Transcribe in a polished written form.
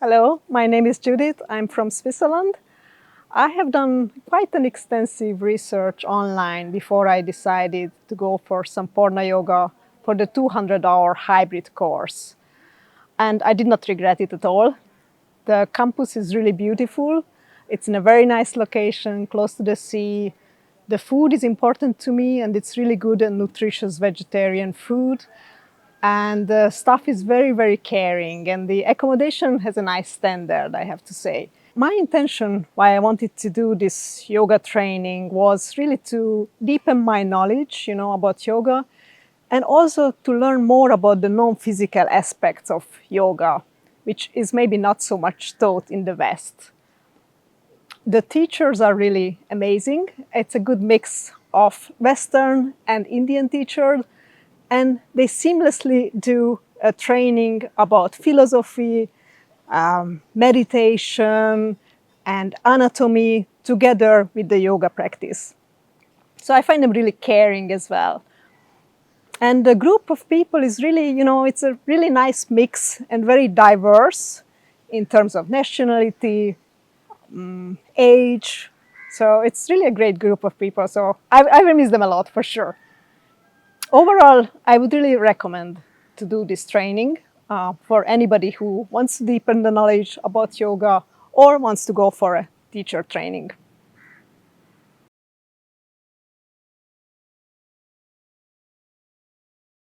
Hello, my name is Judith. I'm from Switzerland. I have done quite an extensive research online before I decided to go for Sampoorna Yoga for the 200-hour hybrid course. And I did not regret it at all. The campus is really beautiful. It's in a very nice location, close to the sea. The food is important to me, and it's really good and nutritious vegetarian food. And the staff is very, very caring, and the accommodation has a nice standard, I have to say. My intention why I wanted to do this yoga training was really to deepen my knowledge, about yoga, and also to learn more about the non-physical aspects of yoga, which is maybe not so much taught in the West. The teachers are really amazing. It's a good mix of Western and Indian teachers, and they seamlessly do a training about philosophy, meditation, and anatomy together with the yoga practice. So I find them really caring as well. And the group of people is really, it's a really nice mix and very diverse in terms of nationality, age. So it's really a great group of people. So I will miss them a lot for sure. Overall, I would really recommend to do this training for anybody who wants to deepen the knowledge about yoga or wants to go for a teacher training.